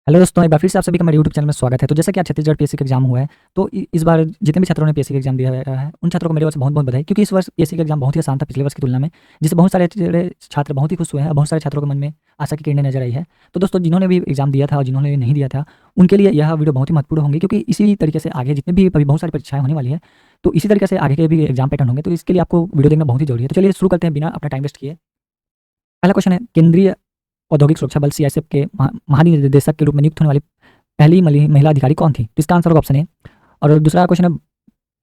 Hello दोस्तों, एक बार फिर से आप सभी का मेरे यूट्यूब चैनल में स्वागत है। तो जैसा कि आज छत्तीसगढ़ पीएससी का एग्जाम हुआ है, तो इस बार जितने भी छात्रों ने पीएससी का एग्जाम दिया है उन छात्रों को मेरे ओर से बहुत-बहुत बधाई, क्योंकि इस वर्ष पीएससी का एग्जाम बहुत ही आसान था पिछले वर्ष की तुलना में, जिससे बहुत सारे छात्र बहुत ही खुश हुए हैं और बहुत सारे छात्रों के मन में आशा की किरणें नजर आई है। तो दोस्तों, जिन्होंने भी एग्जाम दिया था और जिन्होंने नहीं दिया था, उनके लिए यह वीडियो बहुत ही महत्वपूर्ण होंगी, क्योंकि इसी तरीके से आगे जितने भी अभी बहुत सारी परीक्षाएं होने वाली है, तो इसी तरीके से आगे के भी एग्जाम पैटर्न होंगे। तो इसके लिए आपको वीडियो देखना बहुत ही जरूरी है। तो चलिए शुरू करते हैं बिना अपना टाइम वेस्ट किए। पहला क्वेश्चन है, केंद्रीय औद्योगिक सुरक्षा बल सीआईएसएफ के महानिदेशक के रूप में नियुक्त होने वाली पहली महिला अधिकारी कौन थी? तो इसका आंसर होगा ऑप्शन ए। और दूसरा क्वेश्चन है,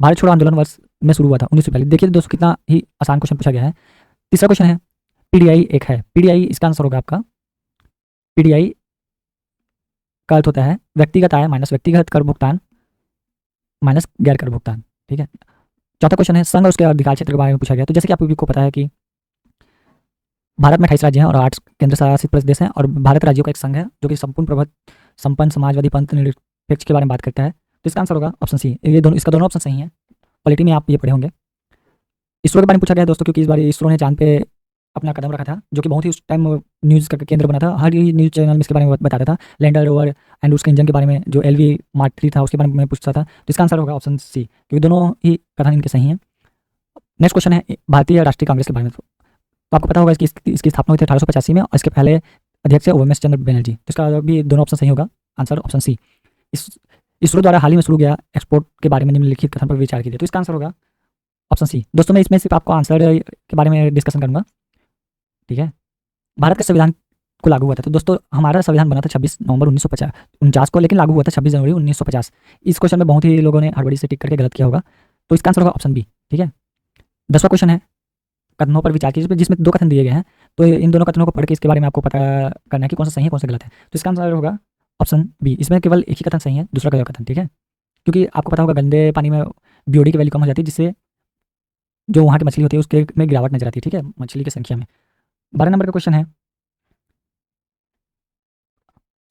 भारत छोड़ो आंदोलन वर्ष में शुरू हुआ था 1941। देखिए दोस्तों, कितना ही आसान क्वेश्चन पूछा गया है। तीसरा क्वेश्चन है, पीडीआई एक है। पीडीआई इसका आंसर होगा आपका, पीडीआई का अर्थ होता है व्यक्तिगत आय माइनस व्यक्तिगत कर भुगतान माइनस गैर कर भुगतान। ठीक है। चौथा क्वेश्चन है, संघ और उसके अधिकार क्षेत्र के बारे में पूछा गया। तो जैसे कि आपको पता है कि भारत में 28 राज्य हैं और 8 केंद्र शासित प्रदेश हैं, और भारत राज्यों का एक संघ है जो कि संपूर्ण प्रभुत्व संपन्न समाजवादी पंथ निरपेक्ष के बारे में बात करता है। तो इसका आंसर होगा ऑप्शन सी। ये दोनों, इसका दोनों ऑप्शन सही हैं। पॉलिटी में आप ये पढ़े होंगे। इसरो के बारे में पूछा गया है दोस्तों, क्योंकि इस बार इसरो ने चांद पे अपना कदम रखा था, जो कि बहुत ही उस टाइम न्यूज़ का केंद्र बना था। हर न्यूज़ चैनल में इसके बारे में बताता था, लैंडर रोवर एंड उसके इंजन के बारे में, जो LV Mark 3 था उसके बारे में पूछता था। तो इसका आंसर होगा ऑप्शन सी, क्योंकि दोनों ही कथन इनके सही हैं। नेक्स्ट क्वेश्चन है, भारतीय राष्ट्रीय कांग्रेस के बारे में। तो आपको पता होगा इसकी स्थापना हुई थी 1885 में, और इसके पहले अध्यक्ष है उमेश चंद्र बनर्जी। तो इसका भी दोनों ऑप्शन सही होगा। Answer option C. इसरो द्वारा हाल ही में शुरू किया एक्सपोर्ट के बारे में निम्नलिखित कथन पर विचार कीजिए। तो इसका आंसर होगा ऑप्शन सी। दोस्तों, मैं इसमें सिर्फ आपको आंसर के बारे में डिस्कशन करूंगा। ठीक है। भारत का संविधान को लागू हुआ था। तो दोस्तों, हमारा संविधान बना था 26 नवंबर 1949 को, लेकिन लागू हुआ था 26 जनवरी 1950। इस क्वेश्चन में बहुत ही लोगों ने हड़बड़ी से टिक करके गलत किया होगा। तो इसका आंसर होगा ऑप्शन बी। ठीक है। 10वां क्वेश्चन है, कथनों पर विचार कीजिए, जिसमें 2 कथन दिए गए हैं। तो इन दोनों कथनों को पढ़ के इसके बारे में आपको पता करना है कि कौन सा सही है कौन सा गलत है। तो इसका आंसर होगा ऑप्शन बी। इसमें केवल एक ही कथन सही है, दूसरा गलत कथन। ठीक है। क्योंकि आपको पता होगा गंदे पानी में बीओडी की वैल्यू कम हो जाती है, जिससे जो वहाँ की मछली होती है उसके में गिरावट नजर आती है। ठीक है, मछली की संख्या में। 12 नंबर का क्वेश्चन है,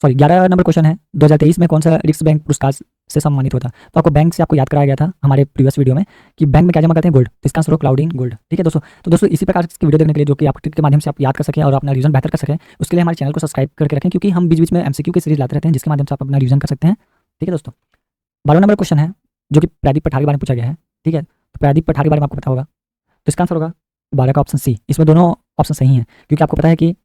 सॉरी 11 नंबर क्वेश्चन है, 2023 में कौन सा रिक्स बैंक पुरस्कार से सम्मानित होता? तो आपको बैंक से आपको याद कराया गया था हमारे प्रीवियस वीडियो में कि बैंक में क्या जमा करते हैं, गोल्ड। तो इसका आंसर हो क्लाउड इन गोल्ड। ठीक है दोस्तों। तो दोस्तों, इसी प्रकार की वीडियो देखने के लिए, जो कि आप ट्रिक के माध्यम से आप याद कर सकें और अपना रिवीजन बेहतर कर सकें, उसके लिए हमारे चैनल को सब्सक्राइब करके रखें, क्योंकि हम बीच बीच में MCQ की सीरीज लाते रहते हैं, जिसके माध्यम से आप अपना रिवीजन कर सकते हैं। ठीक है दोस्तों। 12 नंबर क्वेश्चन है, जो कि प्रदीप पठार के बारे में पूछा गया है। ठीक है। तो प्रदीप पठार के बारे में आपको पता होगा। तो इसका आंसर होगा 12 का ऑप्शन सी। इसमें दोनों ऑप्शन सही हैं, क्योंकि आपको पता है कि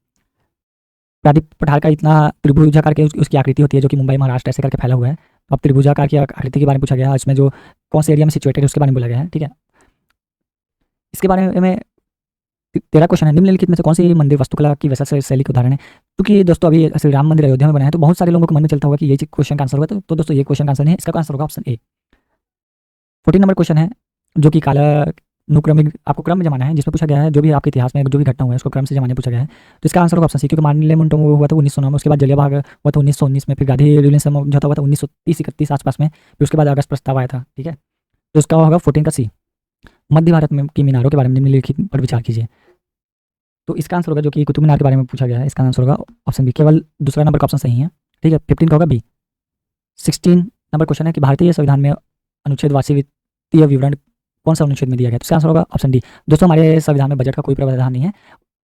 प्रदीप पठार का इतना त्रिभुजाकार की उसकी आकृति होती है, जो कि मुंबई महाराष्ट्र ऐसे करके फैला हुआ है। तो अब त्रिभुजाकार की आकृति के बारे में पूछा गया है, इसमें जो कौन से एरिया में सिचुएटेड है उसके बारे में बोला गया है। ठीक है। इसके बारे में 13 क्वेश्चन है, निम्नलिखित में से कौन सी मंदिर वास्तुकला की वैसा शैली के उदाहरण है? क्योंकि दोस्तों, अभी श्री राम मंदिर अयोध्या में बना है, तो बहुत सारे लोगों को मन में चलता होगा कि ये क्वेश्चन का आंसर होगा। तो दोस्तों, ये क्वेश्चन का आंसर नहीं है, इसका आंसर होगा ऑप्शन ए। 14 नंबर क्वेश्चन है, जो कि कालानुक्रमिक आपको क्रम में जमाना है, जिसमें पूछा गया है जो भी आपके इतिहास में जो भी घटना हुआ है उसको क्रम से जमाने पूछा गया है। तो इसका आंसर होगा ऑप्शन सी, क्योंकि मार्लेमोंटो हुआ था 1909 में, उसके बाद जलियांवाला बाग हुआ था 1919 में, फिर गांधी यूनियन समझौता हुआ था 1930-31 आसपास में, फिर उसके बाद अगस्त प्रस्ताव आया था। ठीक है। तो इसका होगा 14 का सी। मध्य भारत में की मीनारों के बारे में निम्नलिखित पर विचार कीजिए। तो इसका आंसर होगा, जो कि कुतुब मीनार के बारे में पूछा गया है, इसका आंसर होगा ऑप्शन बी। केवल दूसरा नंबर का ऑप्शन सही है। ठीक है। 15 का होगा बी। 16 नंबर क्वेश्चन है कि भारतीय संविधान में अनुच्छेद वार्षिक वित्तीय विवरण कौन सा अनुच्छेद में दिया गया? तो इसका आंसर होगा ऑप्शन डी। दोस्तों, हमारे संविधान में बजट का कोई प्रावधान नहीं है,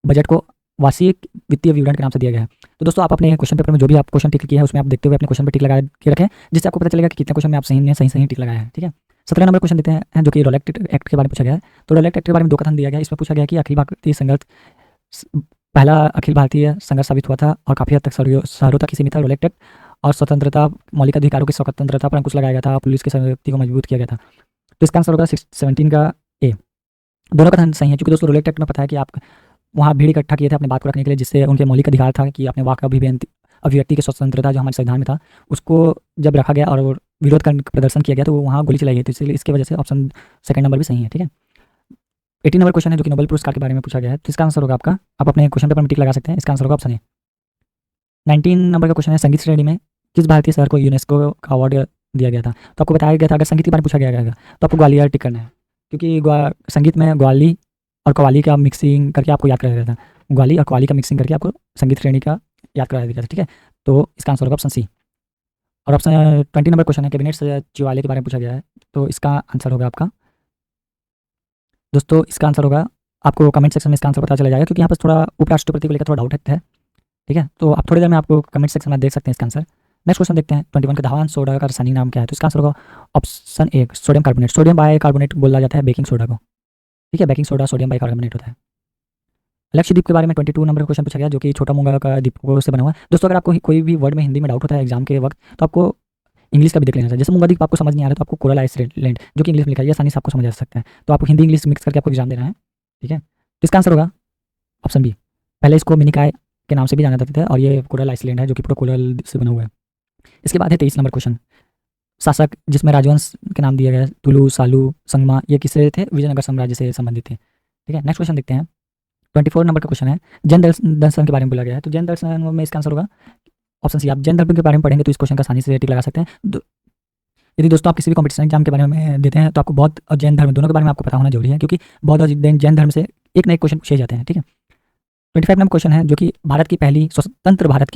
बजट को वार्षिक वित्तीय विवरण के नाम से दिया गया है। तो दोस्तों, आप अपने क्वेश्चन पेपर में जो भी आप क्वेश्चन टिक किया है, उसमें आप देखते हुए अपने क्वेश्चन पर टिक लगा के रखें, जिससे आपको पता चलेगा कि कितने क्वेश्चन में आप सही टिक लगाया है। ठीक है। 17 नंबर क्वेश्चन देते हैं, जो कि रोलेक्ट एक्ट के बारे में पूछा गया है। तो रोलेक्ट एक्ट के बारे में 2 कथन दिया गया है। इसमें पूछा गया कि अखिल भारतीय संघर्ष पहला अखिल भारतीय संघर्ष साबित हुआ था और काफी हद तक शहरों तक ही सीमित था रोलेक्ट एक्ट, और स्वतंत्रता मौलिक अधिकारों की स्वतंत्रता पर अंकुश लगाया गया था, पुलिस की शक्ति को मजबूत किया गया था। तो इसका आंसर होगा 17 का ए। दोनों कथन सही है, क्योंकि दोस्तों रोलेक्ट एक्ट में पता है कि आप वहाँ भीड़ इकट्ठा किए थे अपने बात को रखने के लिए, जिससे उनके मौलिक अधिकार था कि अपने वाक अभिव्यक्ति की स्वतंत्रता जो हमारे संविधान में था, उसको जब रखा गया और विरोध का प्रदर्शन किया गया, तो वहाँ गोली चलाई गई थी। इसलिए इसकी वजह से ऑप्शन सेकंड नंबर भी सही है। ठीक है। 18 नंबर क्वेश्चन है, जो कि नोबेल पुरस्कार के बारे में पूछा गया है। तो इसका आंसर होगा आपका, आप अपने क्वेश्चन पेपर में टिक लगा सकते हैं, इसका आंसर होगा ऑप्शन ए। 19 नंबर का क्वेश्चन है, संगीत श्रेणी में किस भारतीय शहर को यूनेस्को का अवार्ड दिया गया था? तो आपको बताया गया था, अगर संगीत के बारे में पूछा गया तो आपको ग्वालियर टिक करना है, क्योंकि संगीत में ग्वाली और कव्वाली का मिक्सिंग करके आपको याद कराया गया था। ग्वाली और कव्वाली का मिक्सिंग करके आपको संगीत श्रेणी का याद कराया गया था। ठीक है। तो इसका आंसर होगा ऑप्शन सी। और ऑप्शन 20 नंबर क्वेश्चन है, कैबिनेट सचिवालय के बारे में पूछा गया है। तो इसका आंसर होगा आपका, दोस्तों इसका आंसर होगा, आपको कमेंट सेक्शन में इसका आंसर पता चला जाएगा, क्योंकि यहाँ पर थोड़ा उपराष्ट्रपति को लेकर थोड़ा डाउट है। ठीक है। तो आप थोड़ी देर में आपको कमेंट सेक्शन में देख सकते हैं इसका आंसर। नेक्स्ट क्वेश्चन देखते हैं 21 का धावान सोडा का रासायनिक नाम क्या है? तो इसका आंसर होगा option A sodium carbonate. Sodium by carbonate बोला जाता है बेकिंग सोडा को, ठीक है। Baking soda sodium by carbonate होता है। लक्षद्वीप के बारे में 22 नंबर का क्वेश्चन पूछा गया, जो कि छोटा मूंगा का द्वीपों से बना हुआ है। दोस्तों अगर आपको कोई भी वर्ड में हिंदी में डाउट होता है एग्जाम के वक्त, तो आपको इंग्लिश का भी देख लेना चाहिए। जैसे मूंगा द्वीप आपको समझ नहीं आ रहा तो आपको कोरल आइसलैंड जो कि इंग्लिश में लिखा है, ये आसानी से आपको समझ आ सकता है। तो आपको हिंदी इंग्लिश मिक्स करके आपको एग्जाम देना है, ठीक है। तो इसका आंसर होगा ऑप्शन बी। पहले इसको मिनिकाय के नाम से भी जाना जाता था और ये कोरल आइसलैंड है जो कि पूरा कोरल से बना हुआ है। इसके बाद है 23 नंबर क्वेश्चन, शासक जिसमें राजवंश के नाम दिया गया है तुलु सालू संगमा, ये किससे थे? विजयनगर साम्राज्य से संबंधित थे, ठीक है। नेक्स्ट क्वेश्चन देखते हैं 24 नंबर का क्वेश्चन है जैन दर्शन के बारे में बोला गया है। तो जैन दर्शन में इसका आंसर होगा ऑप्शन सी। आप जैन धर्म के बारे में पढ़ेंगे तो इस क्वेश्चन का आसानी से टिक लगा सकते हैं। यदि दोस्तों आप किसी भी कॉम्पिटिशन एग्जाम के बारे में देते हैं तो आपको बौद्ध और जैन धर्म दोनों के बारे में आपको पता होना जरूरी है, क्योंकि बौद्ध और जैन धर्म से एक नए क्वेश्चन पूछे जाते हैं, ठीक है। 25 नंबर क्वेश्चन है जो कि भारत की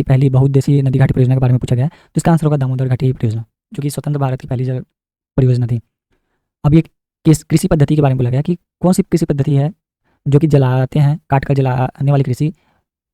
पहली बहुउद्देशीय नदी घाटी परियोजना के बारे में पूछा गया है। तो इसका आंसर होगा दामोदर घाटी परियोजना, जो कि स्वतंत्र भारत की पहली परियोजना थी। अब ये कृषि पद्धति के बारे में बोला गया कि कौन सी कृषि पद्धति है जो कि जलाते हैं, काट कर जलाने वाली कृषि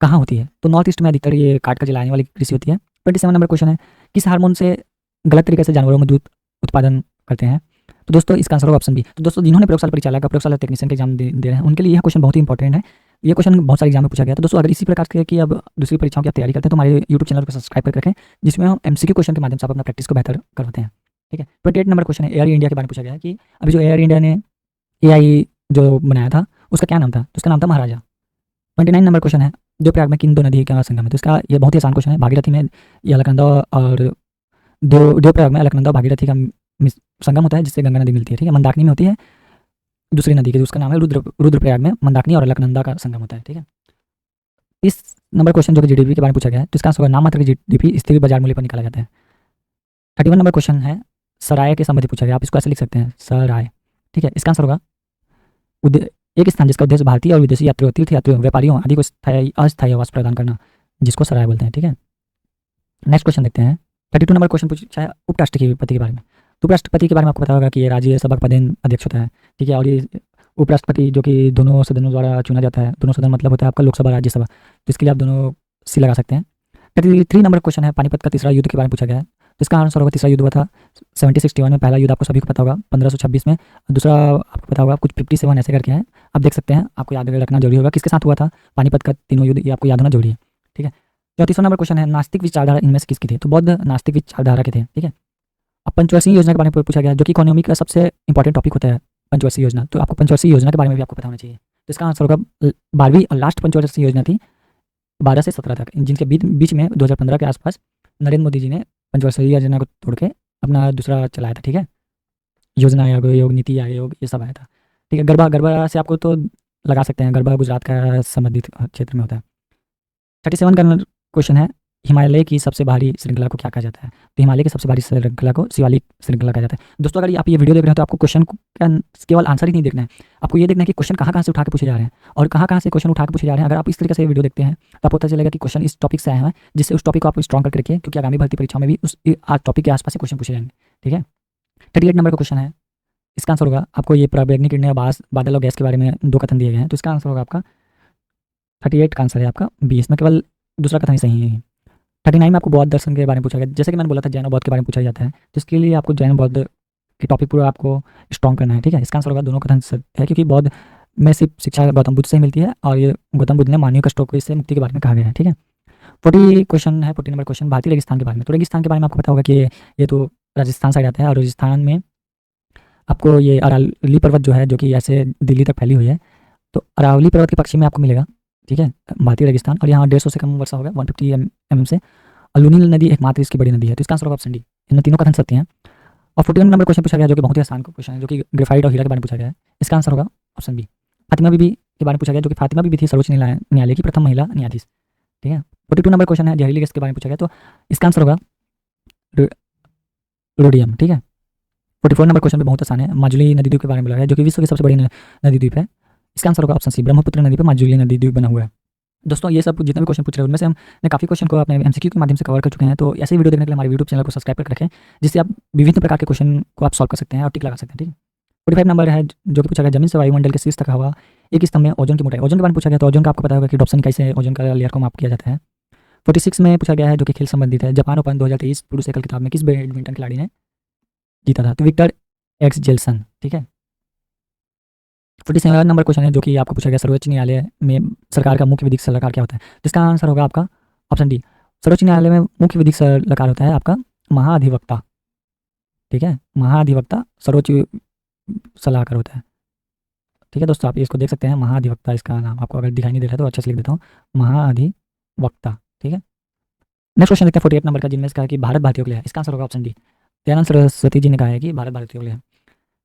कहाँ होती है? तो नॉर्थ ईस्ट में अधिकतर ये काट कर जलाने वाली कृषि होती है। 27 नंबर क्वेश्चन है किस हार्मोन से गलत तरीके से जानवरों में दूध उत्पादन करते हैं? तो दोस्तों इसका आंसर होगा ऑप्शन बी। तो दोस्तों जिन्होंने प्रयोगशाला परिचालक का प्रयोगशाला टेक्नीशियन के एग्जाम दे रहे हैं उनके लिए यह क्वेश्चन बहुत ही इंपॉर्टेंट है। ये क्वेश्चन बहुत सारे एग्जाम में पूछा गया। तो दोस्तों अगर इसी प्रकार के कि अब दूसरी परीक्षाओं की आप तैयारी करते हैं तो हमारे यूट्यूब चैनल को सब्सक्राइब करके रखें, जिसमें हम एमसीक्यू क्वेश्चन के माध्यम से आप अपना प्रैक्टिस को बेहतर करवाते हैं, ठीक है। 28 नंबर क्वेश्चन है एयर इंडिया के बारे में पूछा गया है कि अभी जो एयर इंडिया ने AI जो बनाया था उसका क्या नाम था? तो उसका नाम था महाराजा। 29 नंबर क्वेश्चन है देवप्रयाग में किन दो नदी का संगम है? तो इसका ये बहुत ही आसान क्वेश्चन है। भागीरथी में ये अलकनंदा और देवप्रयाग में अलकनंदा और भागीरथी का संगम होता है जिससे गंगा नदी मिलती है, ठीक है। मंदाकिनी में होती है दूसरी नदी की, उसका नाम है रुद्रप्रयाग में मंदाकिनी और अलकनंदा का संगम होता है, ठीक है। इस नंबर क्वेश्चन जो कि जीडीपी के बारे में पूछा गया है तो इसका आंसर होगा नाम मात्र की जीडीपी स्थिर बाजार मूल्य पर निकाला जाता है। 31 नंबर क्वेश्चन है सराय के संबंधित पूछा गया, आप इसको ऐसे लिख सकते हैं सराय, ठीक है। इसका आंसर होगा एक स्थान जिसका उद्देश्य भारतीय और विदेशी यात्रियों, तीर्थयात्रियों, व्यापारियों आदि को अस्थायी आवास प्रदान करना, जिसको सराय बोलते हैं, ठीक है। नेक्स्ट क्वेश्चन देखते हैं 32 नंबर क्वेश्चन पूछा है उपराष्ट्रपति के बारे में। तो उपराष्ट्रपति के बारे में आपको पता होगा कि ये राज्यसभा का पदेन अध्यक्ष होता है, ठीक है। और ये उपराष्ट्रपति जो कि दोनों सदनों द्वारा चुना जाता है, दोनों सदन मतलब होता है आपका लोकसभा राज्यसभा, तो इसके लिए आप दोनों सी लगा सकते हैं। 33 नंबर क्वेश्चन है पानीपत का तीसरा युद्ध के बारे में पूछा गया है। तो इसका आंसर होगा तीसरा युद्ध हुआ था 1761 में, पहला युद्ध आपको सभी को पता होगा 1526 में, दूसरा आपको पता होगा कुछ 57 ऐसे करके हैं, आप देख सकते हैं। आपको याद रखना जरूरी होगा किसके साथ हुआ था पानीपत का तीनों युद्ध, ये आपको याद होना जरूरी है, ठीक है। 34वां नंबर क्वेश्चन है नास्तिक विचारधारा इनमें से किसकी थी? तो बौद्ध नास्तिक विचारधारा के थे, ठीक है। अब पंचवर्षीय योजना के बारे में पूछा गया जो कि इकोनॉमी का सबसे इंपॉर्टेंट टॉपिक होता है पंचवर्षीय योजना, तो आपको पंचवर्षीय योजना के बारे में भी आपको पता होना चाहिए। तो इसका आंसर होगा 12वीं और लास्ट पंचवर्षीय योजना थी 12 से 17 तक, जिनके बीच में 2015 के आसपास नरेंद्र मोदी जी ने पंचवर्षीय योजना को तोड़ के अपना दूसरा चलाया था, ठीक है। योजना आयोग, नीति आयोग, ये सब आया था, ठीक है। गरबा से आपको तो लगा सकते हैं, गरबा गुजरात का संबंधित क्षेत्र में होता है। 37 का क्वेश्चन है हिमालय की सबसे भारी श्रृंखला को क्या कहा जाता है? तो हिमालय की सबसे भारी श्रृंखला को शिवालिक श्रृंखला कहा जाता है। दोस्तों अगर आप ये वीडियो देख रहे हैं तो आपको क्वेश्चन का केवल आंसर ही नहीं देखना है, आपको ये देखना है कि क्वेश्चन कहाँ से उठा के पूछे जा रहे हैं और कहाँ से क्वेश्चन उठा के पूछे जा रहे हैं। अगर आप इस तरीके से वीडियो देखते हैं तो आपको पता चलेगा कि क्वेश्चन इस टॉपिक से आए हैं, जिससे उस टॉपिक को आप स्ट्रॉन्ग करके रखिए, क्योंकि आगामी भर्ती परीक्षा में भी उस टॉपिक के आसपास क्वेश्चन पूछे जाएंगे, ठीक है। 38 नंबर का क्वेश्चन है, इसका आंसर होगा आपको ये प्रावैज्ञानिक किरणें, आवास, बादल और गैस के बारे में 2 कथन दिए गए हैं, तो इसका आंसर होगा आपका 38 का आंसर है आपका बी, इसमें केवल दूसरा कथन ही सही है। 39 में आपको बौद्ध दर्शन के बारे में पूछा गया, जैसे कि मैंने बोला था जैन और बौद्ध के बारे में पूछा जाता है, तो इसके लिए आपको जैन बौद्ध के टॉपिक पूरा आपको स्ट्रॉन्ग करना है, ठीक है। इसका आंसर होगा दोनों कथन है, क्योंकि बौद्ध में सिर्फ शिक्षा गौतम बुद्ध से मिलती है और ये गौतम बुद्ध ने मानवीय कष्टों को इससे मुक्ति के बारे में कहा गया है, ठीक है। 40 नंबर क्वेश्चन भारतीय रेगिस्तान के बारे में। तो रेगिस्तान के बारे में आपको पता होगा कि ये तो राजस्थान साइड आता है और राजस्थान में आपको ये अरावली पर्वत जो है जो कि ऐसे दिल्ली तक फैली हुई है, तो अरावली पर्वत के पश्चिम में आपको मिलेगा, ठीक है, भारतीय रेगिस्तान। और यहाँ 150 से कम वर्षा होगा 150 mm से, और लूनी नदी एकमात्र इसकी बड़ी नदी है, तो इसका आंसर होगा ऑप्शन डी। इनमें तीनों कथन सत्य हैं। और 41 नंबर क्वेश्चन पूछा गया जो कि बहुत ही आसान क्वेश्चन है, जो कि ग्रेफाइट और हीरा के बारे में पूछा गया है, इसका आंसर होगा ऑप्शन बी। फातिमा बीबी के बारे में पूछा गया, जो कि फातिमा बीबी थी सर्वोच्च न्यायालय की प्रथम महिला न्यायाधीश, ठीक है। 42 नंबर क्वेश्चन है जहरीली गैस के बारे में पूछा गया, तो इसका आंसर होगा रोडियम, ठीक है। 44 नंबर क्वेश्चन भी बहुत आसान है, माजुली नदी द्वीप के बारे में बोला गया, जो कि विश्व की सबसे बड़ी नदी द्वीप है, इसका आंसर होगा ऑप्शन सी, ब्रह्मपुत्र नदी पर माजुली नदी द्वीप बना हुआ है। दोस्तों ये सब जितने भी क्वेश्चन पूछ रहे हैं उनमें से हमने काफ़ी क्वेश्चन को अपने एमसीक्यू के माध्यम से कवर कर चुके हैं, तो ऐसे वीडियो देखने के लिए हमारे यूट्यूब चैनल को सब्सक्राइब करके रखें, जिससे आप विभिन्न प्रकार के क्वेश्चन को आप सॉल्व कर सकते हैं और टिक लगा सकते हैं, ठीक है। 45 नंबर है जो कि पूछा गया जमीन से वायुमंडल के शीर्ष तक हवा एक स्तंभ में ओजोन की मोटाई। ओजोन के बारे में पूछा गया, तो ओजोन का आपको पता होगा कि डॉप्सन इकाई से ओजोन का लेयर को माप किया जाता है। 46 में पूछा गया है जो कि खेल संबंधित है, जापान ओपन 2023 पुरुष एकल खिताब में किस बैडमिंटन खिलाड़ी ने जीता था? तो विक्टर एक्स जेल्सन। ठीक है। 47 नंबर क्वेश्चन है जो कि आपको पूछा गया, सर्वोच्च न्यायालय में सरकार का मुख्य विधिक सलाहकार क्या होता है? जिसका आंसर होगा आपका ऑप्शन डी, सर्वोच्च न्यायालय में मुख्य विधिक सलाहकार होता है आपका महाधिवक्ता। ठीक है, महाधिवक्ता सर्वोच्च सलाहकार होता है। ठीक है दोस्तों, आप इसको देख सकते हैं, महाधिवक्ता इसका नाम, आपको अगर दिखाई नहीं दे रहा है तो अच्छे से लिख देता हूँ, महाधिवक्ता। ठीक है। नेक्स्ट क्वेश्चन देखते हैं 48 नंबर का, जिनमें से कहा है कि भारत भारतीयों के लिए है। इसका आंसर होगा ऑप्शन डी, दयानंद सरस्वती जी ने कहा है कि भारत भारतीयों के लिए है।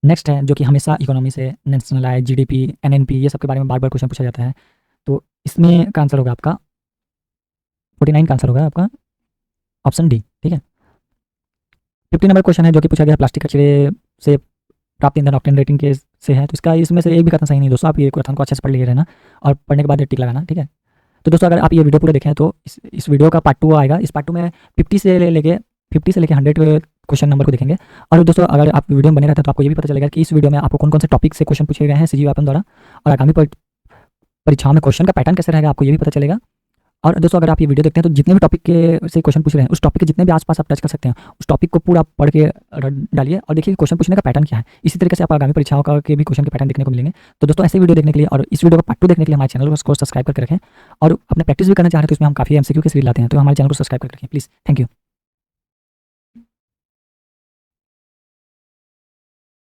नेक्स्ट है जो कि हमेशा इकोनॉमी से, नेशनल आय, जीडीपी, एनएनपी, ये सब के बारे में बार बार क्वेश्चन पूछा जाता है। तो इसमें का आंसर होगा आपका 49 का आंसर होगा आपका ऑप्शन डी। ठीक है। 50 नंबर क्वेश्चन है जो कि पूछा गया प्लास्टिक कचरे से प्राप्त ईंधन ऑक्टेन रेटिंग के से है। तो इसका इसमें से एक भी कथन सही नहीं दोस्तों, आप ये कथन को अच्छे से पढ़ लिए रहना और पढ़ने के बाद टिक लगाना। ठीक है। तो दोस्तों अगर आप ये वीडियो पूरा देखें तो इस वीडियो का पार्ट 2 आएगा। इस पार्ट 2 में 50 से लेके 100 क्वेश्चन नंबर को देखेंगे। और दोस्तों अगर आप वीडियो में बने रहते हैं तो आपको ये भी पता चलेगा कि इस वीडियो में आपको कौन कौन से टॉपिक से क्वेश्चन पूछे गए हैं सीजी व्यापम द्वारा, और आगामी परीक्षाओं में क्वेश्चन का पैटर्न कैसे रहेगा आपको ये भी पता चलेगा। और दोस्तों अगर आप ये वीडियो देखते हैं तो जितने भी टॉपिक के से क्वेश्चन पूछ रहे हैं, उस टॉपिक के जितने भी आसपास आप टच कर सकते हैं, उस टॉपिक को पूरा पढ़ के डालिए और देखिए क्वेश्चन पूछने का पैटर्न क्या है। इसी तरीके से आप आगामी परीक्षाओं का के भी क्वेश्चन के पैटर्न देखने को मिलेंगे। तो दोस्तों ऐसे वीडियो देखने के लिए और इस वीडियो को पार्ट 2 देखने के लिए हमारे चैनल को सब्सक्राइब करके रखें, और अपने प्रैक्टिस भी करना चाह रहे हैं तो इसमें हम काफ़ी एमसीक्यू की सीरीज लाते हैं, तो हमारे चैनल को सब्सक्राइब करके रखें प्लीज़। Thank you.